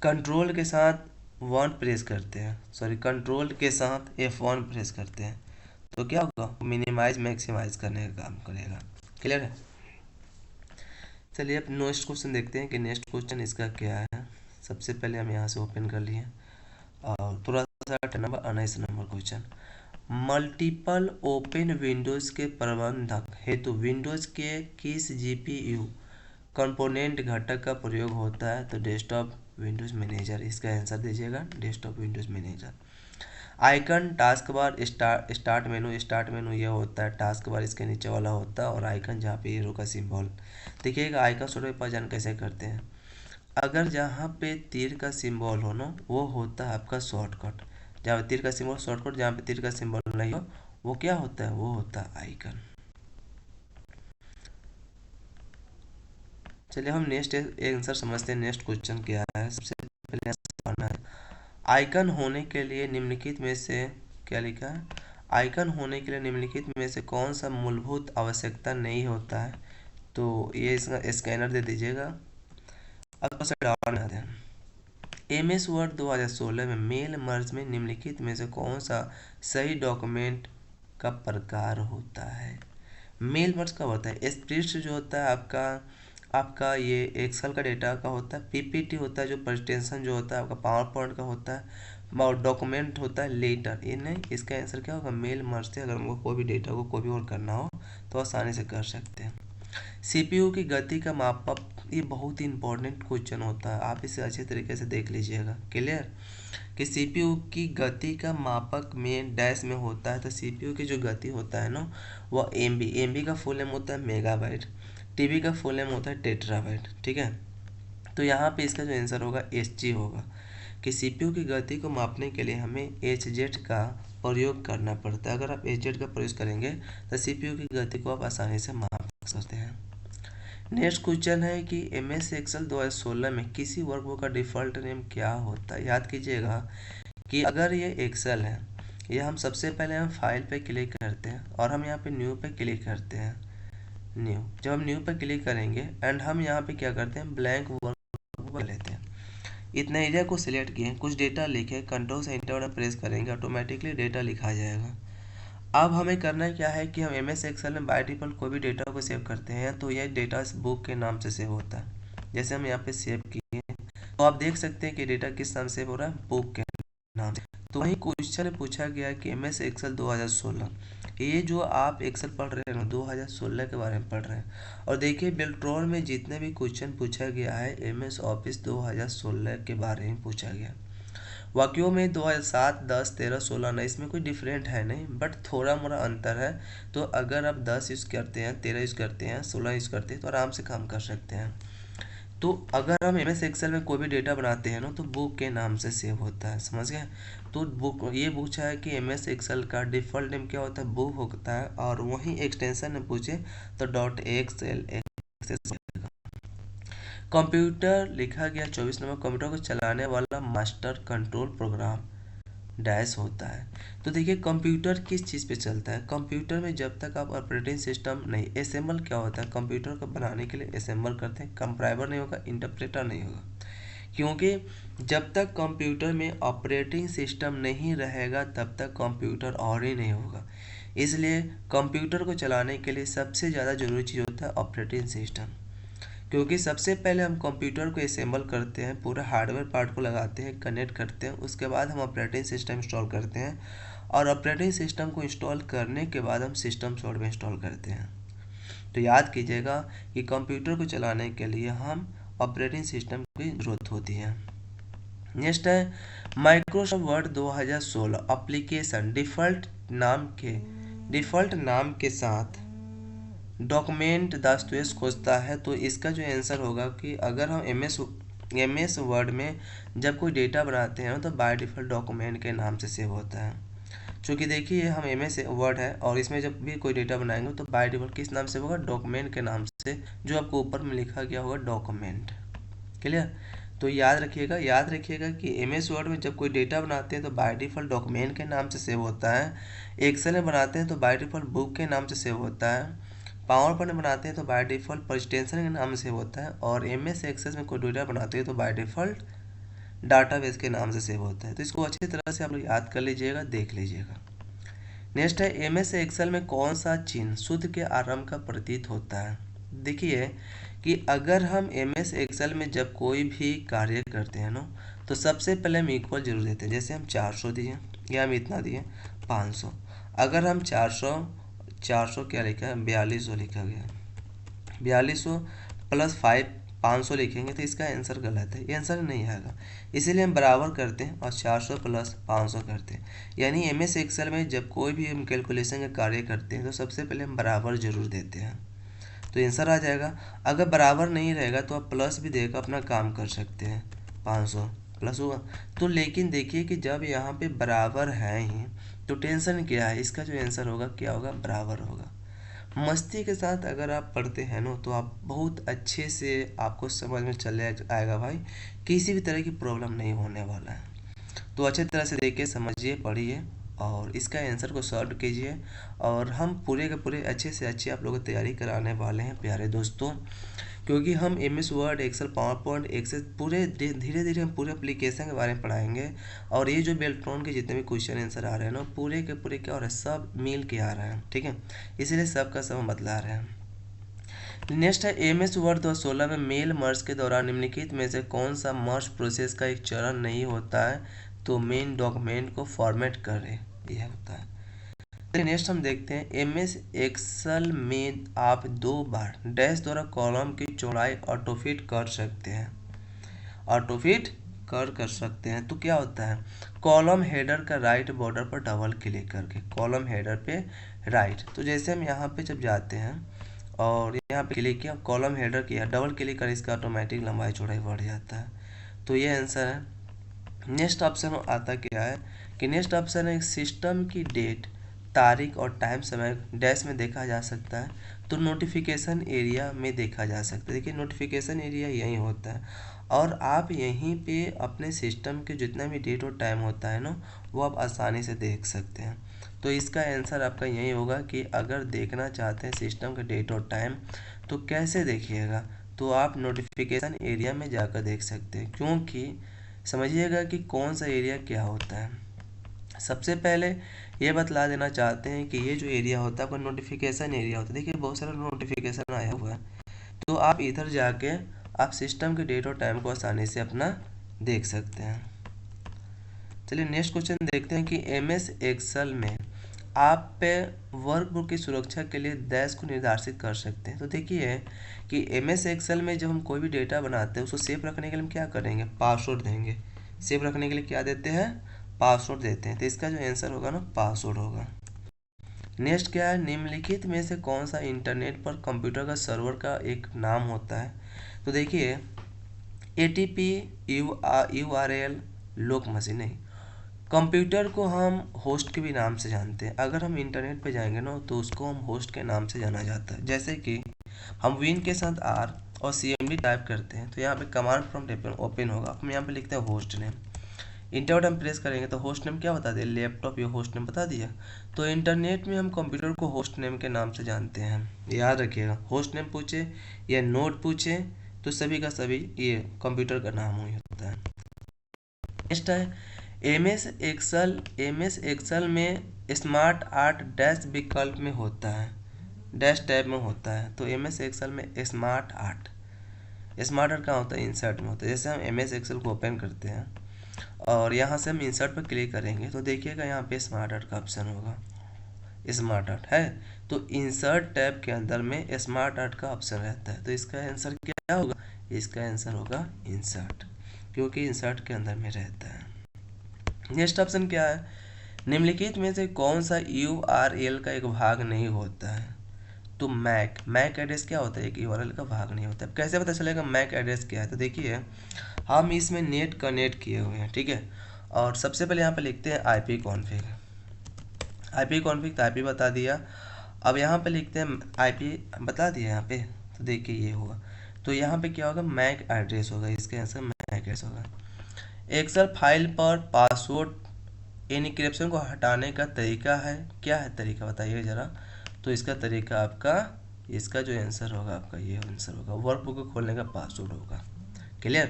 Control के साथ one press करते हैं, सॉरी कंट्रोल के साथ F1 प्रेस करते हैं तो क्या होगा, मिनिमाइज मैक्सिमाइज करने का काम करेगा। क्लियर है। चलिए अब नेक्स्ट क्वेश्चन देखते हैं कि नेक्स्ट क्वेश्चन इसका क्या है। सबसे पहले हम यहाँ से ओपन कर लिए और थोड़ा सा 19 number question. Multiple open Windows के प्रबंधक हेतु विंडोज के किस जीपीयू कंपोनेंट घटक का प्रयोग होता है, तो डेस्कटॉप विंडोज मैनेजर। इसका आंसर दीजिएगा desktop Windows manager. Icon, task bar, start menu ये होता है टास्क बार, इसके नीचे वाला होता है, और आइकन जहाँ पे एरो का सिंबल। देखिएगा आइकन शॉर्टकट की पहचान कैसे करते हैं। अगर जहाँ पे तीर का सिंबल हो ना वो होता है आपका शॉर्टकट, जहाँ पे तीर का सिंबल शॉर्टकट, जहाँ पे तीर का सिंबल नहीं हो वो क्या होता है, वो होता है आइकन। चलिए हम नेक्स्ट आंसर समझते हैं। नेक्स्ट क्वेश्चन क्या है, सबसे पहले पढ़ना है। आइकन होने के लिए निम्नलिखित में से क्या लिखा है, आइकन होने के लिए निम्नलिखित में से कौन सा मूलभूत आवश्यकता नहीं होता है, तो ये इसका स्कैनर दे दीजिएगा। अब डाउन आते हैं। MS वर्ड 2016 में मेल मर्ज में निम्नलिखित में से कौन सा सही डॉक्यूमेंट का प्रकार होता है। मेल मर्ज कब होता है, स्प्रेडशीट जो होता है आपका आपका ये एक्सेल का डेटा का होता है, PPT होता है जो प्रेजेंटेशन जो होता है आपका पावर पॉइंट का होता है, और डॉक्यूमेंट होता है लेटर। ये नहीं, इसका आंसर क्या होगा, मेल मर्ज से अगर हमको कोई भी डेटा को कॉपी और करना हो तो आसानी से कर सकते हैं। CPU की गति का मापक, ये बहुत ही इंपॉर्टेंट क्वेश्चन होता है, आप इसे अच्छे तरीके से देख लीजिएगा। क्लियर कि CPU की गति का मापक में डैश में होता है, तो CPU की जो गति होता है ना वह MB का फुल नेम होता है मेगाबाइट, TB का फुल नेम होता है टेट्राबाइट। ठीक है, तो यहाँ पे इसका जो आंसर होगा HG होगा कि CPU की गति को मापने के लिए हमें HZ का प्रयोग करना पड़ता है। अगर आप HZ का प्रयोग करेंगे तो CPU की गति को आप आसानी से माप सकते हैं। नेक्स्ट क्वेश्चन है कि MS एक्सेल 2016 में किसी वर्कबुक का डिफ़ॉल्ट नेम क्या होता है। याद कीजिएगा कि अगर ये एक्सेल है, ये हम सबसे पहले हम फाइल पे क्लिक करते हैं और हम यहाँ पे न्यू पे क्लिक करते हैं। न्यू, जब हम न्यू पे क्लिक करेंगे एंड हम यहाँ पे क्या करते हैं, ब्लैंक वर्कबुक लेते हैं। इतना एरिया को सिलेक्ट किए, कुछ डेटा लिखे, कंट्रोल से एंटर प्रेस करेंगे, ऑटोमेटिकली डेटा लिखा जाएगा। अब हमें करना क्या है कि हम MS एक्सेल में बाय डिफ़ॉल्ट कोई भी डेटा को सेव करते हैं तो यह डेटा इस बुक के नाम से सेव होता है। जैसे हम यहाँ पे सेव किए तो आप देख सकते हैं कि डेटा किस नाम से सेव हो रहा है, बुक के नाम से। तो वही क्वेश्चन में पूछा गया कि MS एक्सेल 2016, ये जो आप एक्सेल पढ़ रहे हैं ना 2016 के बारे में पढ़ रहे हैं, और देखिए बेल्ट्रॉन में जितने भी क्वेश्चन पूछा गया है MS ऑफिस 2016 के बारे में पूछा गया। वाक्यों में 2007, 10, 13, 16 ना, इसमें कोई डिफरेंट है नहीं, बट थोड़ा मोड़ा अंतर है। तो अगर आप 10 यूज़ करते हैं, 13 यूज़ करते हैं, 16 यूज़ करते हैं तो आराम से काम कर सकते हैं। तो अगर हम MS एक्सेल में कोई भी डेटा बनाते हैं ना तो बुक के नाम से सेव होता है, समझ गए। तो बुक, ये पूछा है कि MS एक्सेल का डिफ़ॉल्ट नेम क्या होता है, बुक होता है, और वहीं एक्सटेंशन में पूछे तो .xl। कंप्यूटर लिखा गया 24 नंबर, कंप्यूटर को चलाने वाला मास्टर कंट्रोल प्रोग्राम डैश होता है। तो देखिए कंप्यूटर किस चीज़ पे चलता है, कंप्यूटर में जब तक आप ऑपरेटिंग सिस्टम नहीं, असेंबल क्या होता है, कंप्यूटर को बनाने के लिए असेंबल करते हैं, कंप्राइबर नहीं होगा, इंटरप्रेटर नहीं होगा, क्योंकि जब तक कंप्यूटर में ऑपरेटिंग सिस्टम नहीं रहेगा तब तक कंप्यूटर और ही नहीं होगा। इसलिए कंप्यूटर को चलाने के लिए सबसे ज़्यादा ज़रूरी चीज़ होता है ऑपरेटिंग सिस्टम, क्योंकि सबसे पहले हम कंप्यूटर को असेंबल करते हैं, पूरा हार्डवेयर पार्ट को लगाते हैं, कनेक्ट करते हैं, उसके बाद हम ऑपरेटिंग सिस्टम इंस्टॉल करते हैं, और ऑपरेटिंग सिस्टम को इंस्टॉल करने के बाद हम सिस्टम सॉफ्टवेयर इंस्टॉल करते हैं। तो याद कीजिएगा कि कंप्यूटर को चलाने के लिए हम ऑपरेटिंग सिस्टम की ज़रूरत होती है। नेक्स्ट है माइक्रोसॉफ्ट वर्ड 2016 एप्लीकेशन डिफ़ॉल्ट नाम के साथ डॉक्यूमेंट दस्तावेज खोजता है। तो इसका जो आंसर होगा कि अगर हम MS वर्ड में जब कोई डेटा बनाते हैं तो बाय डिफ़ॉल्ट डॉक्यूमेंट के नाम से सेव होता है। क्योंकि देखिए हम MS वर्ड है और इसमें जब भी कोई डेटा बनाएंगे तो बाय डिफ़ॉल्ट किस नाम से होगा, डॉक्यूमेंट के नाम से, जो आपको ऊपर में लिखा गया होगा डॉक्यूमेंट। क्लियर। तो याद रखिएगा कि MS वर्ड में जब कोई डेटा बनाते हैं तो बाय डिफ़ॉल्ट डॉक्यूमेंट के नाम से सेव होता है, एक्सेल में बनाते हैं तो बाय डिफ़ॉल्ट बुक के नाम से सेव होता है, पावर पॉइंट बनाते हैं तो बाय डिफ़ॉल्ट प्रेजेंटेशन के नाम से होता है, और MS एक्सेस में कोई डेटा बनाते हैं तो बाय डिफ़ॉल्ट डाटाबेस के नाम से सेव होता है। तो इसको अच्छी तरह से आप लोग याद कर लीजिएगा, देख लीजिएगा। नेक्स्ट है एमएस एक्सेल में कौन सा चिन्ह शुद्ध के आरंभ का प्रतीत होता है। देखिए कि अगर हम एमएस एक्सेल में जब कोई भी कार्य करते हैं ना, तो सबसे पहले हम इक्वल जरूर देते हैं। जैसे हम 400 दिए या हम इतना दिए 500, अगर हम 400 क्या लिखा है, 4200 लिखा गया, 4200 प्लस 500 लिखेंगे तो इसका आंसर गलत है, ये आंसर नहीं आएगा। इसीलिए हम बराबर करते हैं और 400 प्लस 500 करते हैं। यानी एमएस एक्सेल में जब कोई भी हम कैलकुलेशन का कार्य करते हैं तो सबसे पहले हम बराबर जरूर देते हैं, तो आंसर आ जाएगा। अगर बराबर नहीं रहेगा तो आप प्लस भी देकर अपना काम कर सकते हैं, 500 प्लस हुआ। तो लेकिन देखिए कि जब यहाँ पे बराबर है ही तो टेंशन क्या है, इसका जो आंसर होगा क्या होगा, बराबर होगा। मस्ती के साथ अगर आप पढ़ते हैं ना तो आप बहुत अच्छे से आपको समझ में चले आएगा भाई, किसी भी तरह की प्रॉब्लम नहीं होने वाला है। तो अच्छे तरह से देखिए, समझिए, पढ़िए और इसका आंसर को सॉल्व कीजिए। और हम पूरे के पूरे अच्छे से अच्छे आप लोगों को तैयारी कराने वाले हैं प्यारे दोस्तों, क्योंकि हम MS Word, Excel, PowerPoint, Excel पूरे धीरे धीरे हम पूरे एप्लीकेशन के बारे में पढ़ाएंगे। और ये जो बेल्ट्रॉन के जितने भी क्वेश्चन आंसर आ रहे हैं ना, पूरे के पूरे क्या हो रहा है, सब मिल के आ रहे हैं, ठीक है। इसीलिए सबका सब हम बतला रहे हैं। नेक्स्ट है एमएस वर्ड 2016 में मेल मर्ज के दौरान निम्नलिखित में से कौन सा मर्ज प्रोसेस का एक चरण नहीं होता है, तो मेन डॉक्यूमेंट को फॉर्मेट करे, यह होता है। नेक्स्ट हम देखते हैं एमएस एक्सेल में आप 2 बार डैश द्वारा कॉलम की चौड़ाई ऑटोफिट कर सकते हैं, ऑटोफिट कर सकते हैं। तो क्या होता है, कॉलम हेडर का राइट बॉर्डर पर डबल क्लिक करके, कॉलम हेडर पे राइट, तो जैसे हम यहाँ पे जब जाते हैं और यहाँ पे क्लिक किया, कॉलम हेडर किया, डबल क्लिक कर, इसका ऑटोमेटिक लंबाई चौड़ाई बढ़ जाता है। तो ये आंसर है। नेक्स्ट ऑप्शन आता क्या है कि नेक्स्ट ऑप्शन है सिस्टम की डेट, तारीख और टाइम समय डैश में देखा जा सकता है, तो नोटिफिकेशन एरिया में देखा जा सकता है। देखिए नोटिफिकेशन एरिया यही होता है और आप यहीं पे अपने सिस्टम के जितना भी डेट और टाइम होता है ना, वो आप आसानी से देख सकते हैं। तो इसका आंसर आपका यही होगा कि अगर देखना चाहते हैं सिस्टम का डेट और टाइम तो कैसे देखिएगा, तो आप नोटिफिकेशन एरिया में जाकर देख सकते हैं। क्योंकि समझिएगा कि कौन सा एरिया क्या होता है। सबसे पहले ये बतला देना चाहते हैं कि ये जो एरिया होता है आपका नोटिफिकेशन एरिया होता है। देखिए बहुत सारा नोटिफिकेशन आया हुआ है, तो आप इधर जाके आप सिस्टम के डेट और टाइम को आसानी से अपना देख सकते हैं। चलिए नेक्स्ट क्वेश्चन देखते हैं कि एमएस एक्सेल में आप पे वर्कबुक की सुरक्षा के लिए डैश को निर्धारित कर सकते हैं। तो देखिए कि एमएस एक्सेल में जब हम कोई भी डेटा बनाते हैं उसको सेव रखने के लिए हम क्या करेंगे, पासवर्ड देंगे। सेव रखने के लिए क्या देते हैं, पासवर्ड देते हैं। तो इसका जो आंसर होगा ना, पासवर्ड होगा। नेक्स्ट क्या है, निम्नलिखित में से कौन सा इंटरनेट पर कंप्यूटर का सर्वर का एक नाम होता है। तो देखिए एटीपी, यूआरएल, लोक मशीन नहीं, कंप्यूटर को हम होस्ट के भी नाम से जानते हैं। अगर हम इंटरनेट पे जाएंगे ना तो उसको हम होस्ट के नाम से जाना जाता है। जैसे कि हम विन के साथ आर और cmd टाइप करते हैं तो यहाँ पे कमांड प्रॉम्प्ट ओपन होगा, हम यहाँ पे लिखते हैं host name. Inter button press करेंगे तो होस्ट नेम क्या बता दिया, लैपटॉप या होस्ट नेम बता दिया। तो इंटरनेट में हम कंप्यूटर को होस्ट नेम के नाम से जानते हैं, याद रखिएगा। होस्ट नेम पूछे या नोड पूछे तो सभी का सभी ये कंप्यूटर का नाम ही होता है। नेक्स्ट है एमएस एक्सेल में स्मार्ट आर्ट डैश विकल्प में होता है, डैश टैब में होता है। तो एमएस एक्सेल में स्मार्ट आर्ट कहाँ होता है, इंसर्ट में होता है। जैसे हम एमएस एक्सेल को ओपन करते हैं और यहाँ से हम इंसर्ट पर क्लिक करेंगे तो देखिएगा यहाँ पे स्मार्ट आर्ट का ऑप्शन होगा, स्मार्ट आर्ट है। तो इंसर्ट टैब के अंदर में स्मार्ट आर्ट का ऑप्शन रहता है। तो इसका आंसर क्या होगा, इसका आंसर होगा इंसर्ट, क्योंकि इंसर्ट के अंदर में रहता है। नेक्स्ट ऑप्शन क्या है, निम्नलिखित में से कौन सा यूआरएल का एक भाग नहीं होता है। तो मैक एड्रेस क्या होता है, एक यूआरएल का भाग नहीं होता है। कैसे पता चलेगा मैक एड्रेस क्या है, तो देखिए हम इसमें नेट कनेक्ट किए हुए हैं, ठीक है। और सबसे पहले यहाँ पे लिखते हैं आईपी कॉन्फ़िग, तो आईपी बता दिया। अब यहाँ पे लिखते हैं आईपी बता दिया यहाँ पे, तो देखिए ये हुआ। तो यहाँ पे क्या होगा, मैक एड्रेस होगा, इसका आंसर मैक एड्रेस होगा। एक्सेल फाइल पर पासवर्ड एन्क्रिप्शन को हटाने का तरीका है, क्या है तरीका बताइए ज़रा। तो इसका तरीका आपका, इसका जो आंसर होगा आपका ये आंसर होगा, वर्कबुक को खोलने का पासवर्ड होगा। क्लियर।